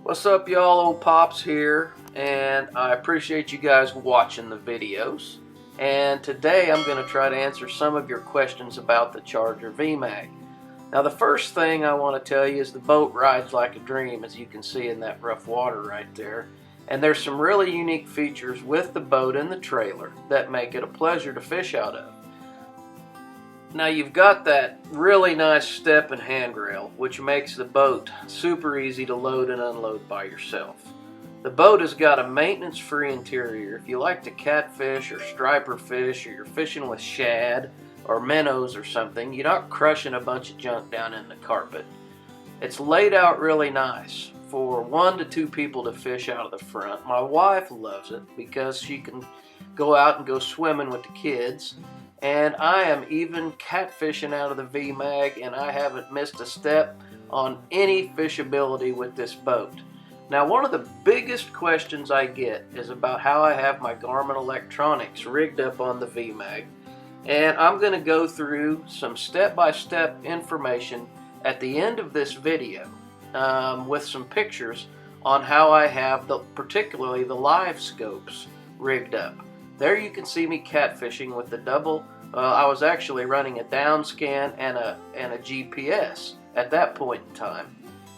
What's up, y'all? Ole Pops here, and I appreciate you guys watching the videos. And today I'm going to try to answer some of your questions about the Charger VMAG. Now, the first thing I want to tell you is the boat rides like a dream, as you can see in that rough water right there. And there's some really unique features with the boat and the trailer that make it a pleasure to fish out of. Now, you've got that really nice step and handrail, which makes the boat super easy to load and unload by yourself. The boat has got a maintenance-free interior. If you like to catfish or striper fish, or you're fishing with shad or minnows or something, you're not crushing a bunch of junk down in the carpet. It's laid out really nice for 1 to 2 people to fish out of the front. My wife loves it because she can go out and go swimming with the kids. And I am even catfishing out of the VMAG, and I haven't missed a step on any fishability with this boat. Now, one of the biggest questions I get is about how I have my Garmin electronics rigged up on the VMAG. And I'm going to go through some step-by-step information at the end of this video with some pictures on how I have particularly the LiveScopes rigged up. There you can see me catfishing with the double. I was actually running a down scan and a GPS at that point in time.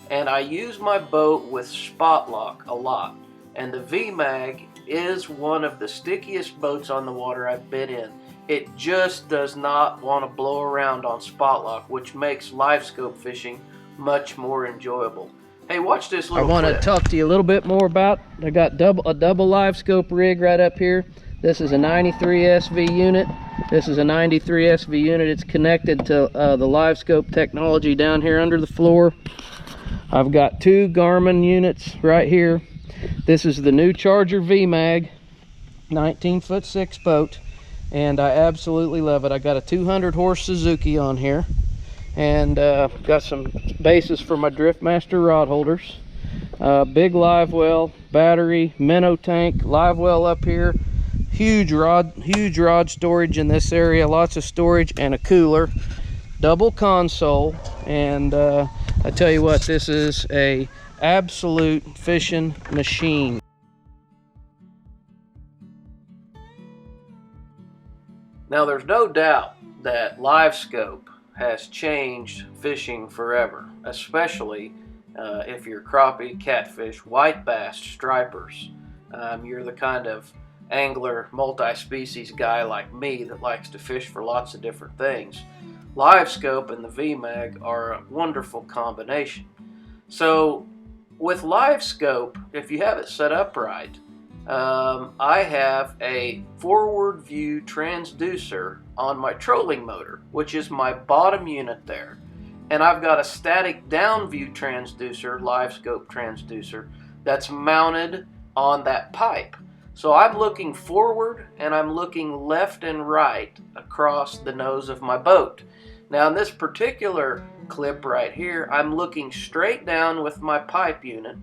And I use my boat with spot lock a lot. And the VMAG is one of the stickiest boats on the water I've been in. It just does not want to blow around on spot lock, which makes LiveScope fishing much more enjoyable. Hey, watch this little clip. I want to talk to you a little bit more about, I got a double LiveScope rig right up here. This is a 93 SV unit. This is a 93 SV unit. It's connected to the LiveScope technology down here under the floor. I've got 2 Garmin units right here. This is the new Charger VMAG, 19'6" boat, and I absolutely love it. I got a 200 horse Suzuki on here, and got some bases for my Driftmaster rod holders. Big live well, battery, minnow tank, live well up here. Huge rod storage in this area, lots of storage, and a cooler, double console. And I tell you what, this is a absolute fishing machine. Now, there's no doubt that LiveScope has changed fishing forever, especially if you're crappie, catfish, white bass, stripers. You're the kind of angler, multi-species guy like me that likes to fish for lots of different things. LiveScope and the VMAG are a wonderful combination. So with LiveScope, if you have it set up right, I have a forward view transducer on my trolling motor, which is my bottom unit there. And I've got a static down view transducer, LiveScope transducer, that's mounted on that pipe. So I'm looking forward and I'm looking left and right across the nose of my boat. Now, in this particular clip right here, I'm looking straight down with my pipe unit,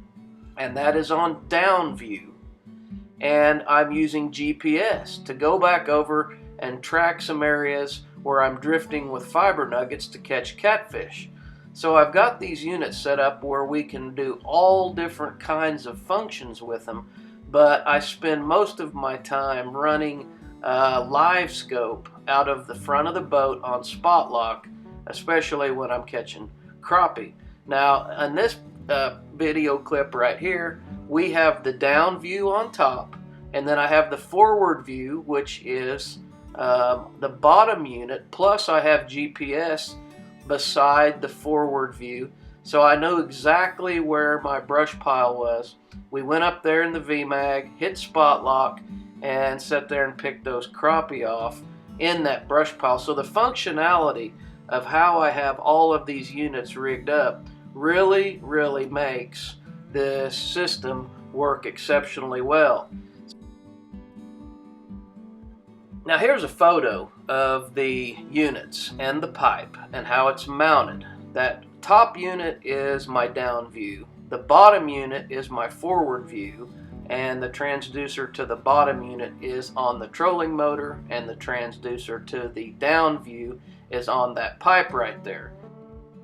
and that is on down view. And I'm using GPS to go back over and track some areas where I'm drifting with fiber nuggets to catch catfish. So I've got these units set up where we can do all different kinds of functions with them. But I spend most of my time running LiveScope out of the front of the boat on spot lock, especially when I'm catching crappie. Now, in this video clip right here, we have the down view on top, and then I have the forward view, which is the bottom unit, plus I have GPS beside the forward view, so I know exactly where my brush pile was. We went up there in the VMAG, hit spot lock, and sat there and picked those crappie off in that brush pile. So the functionality of how I have all of these units rigged up really makes this system work exceptionally well. Now, here's a photo of the units and the pipe and how it's mounted. That top unit is my down view. The bottom unit is my forward view, and the transducer to the bottom unit is on the trolling motor, and the transducer to the down view is on that pipe right there.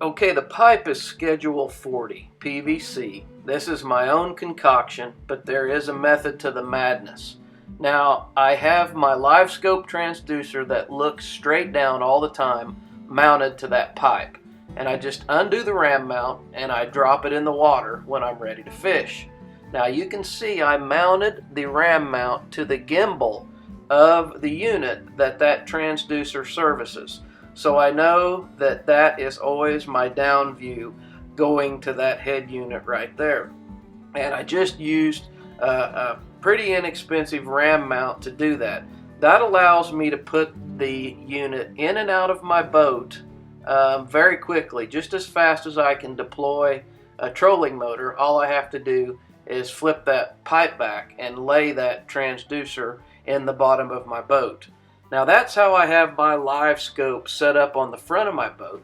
Okay, the pipe is schedule 40 PVC. This is my own concoction, but there is a method to the madness. Now, I have my LiveScope transducer that looks straight down all the time, mounted to that pipe. And I just undo the ram mount and I drop it in the water when I'm ready to fish. Now you can see I mounted the ram mount to the gimbal of the unit that transducer services. So I know that that is always my down view going to that head unit right there. And I just used a pretty inexpensive ram mount to do that. That allows me to put the unit in and out of my boat very quickly, just as fast as I can deploy a trolling motor. All I have to do is flip that pipe back and lay that transducer in the bottom of my boat. Now that's how I have my LiveScope set up on the front of my boat,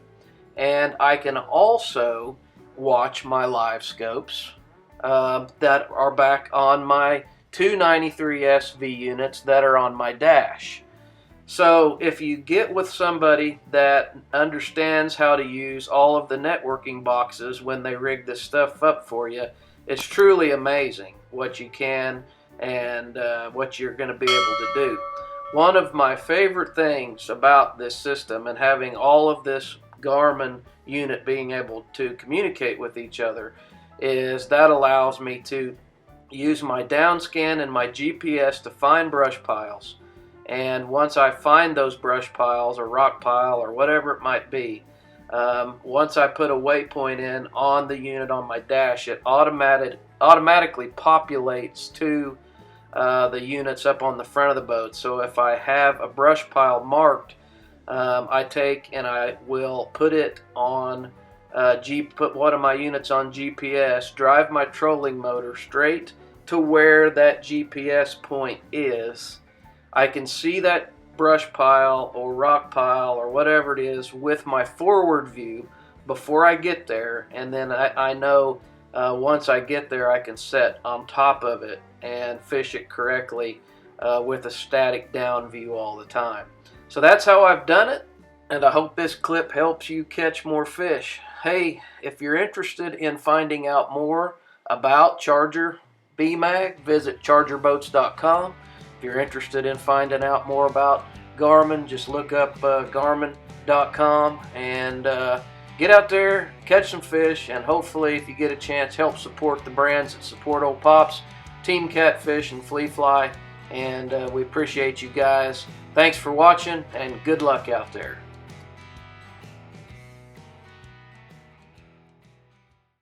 and I can also watch my LiveScopes that are back on my 293SV units that are on my dash. So if you get with somebody that understands how to use all of the networking boxes when they rig this stuff up for you, it's truly amazing what you can and what you're going to be able to do. One of my favorite things about this system and having all of this Garmin unit being able to communicate with each other is that allows me to use my down scan and my GPS to find brush piles. And once I find those brush piles or rock pile or whatever it might be, once I put a waypoint in on the unit on my dash, it automatically populates to the units up on the front of the boat. So if I have a brush pile marked, I take and I will put it on put one of my units on GPS, drive my trolling motor straight to where that GPS point is. I can see that brush pile or rock pile or whatever it is with my forward view before I get there, and then I know once I get there I can set on top of it and fish it correctly with a static down view all the time. So that's how I've done it, and I hope this clip helps you catch more fish. Hey, if you're interested in finding out more about Charger VMAG, visit chargerboats.com. If you're interested in finding out more about Garmin, just look up garmin.com and get out there, catch some fish, and hopefully, if you get a chance, help support the brands that support Ole Pops, Team Catfish, and Flea Fly. And we appreciate you guys. Thanks for watching, and good luck out there.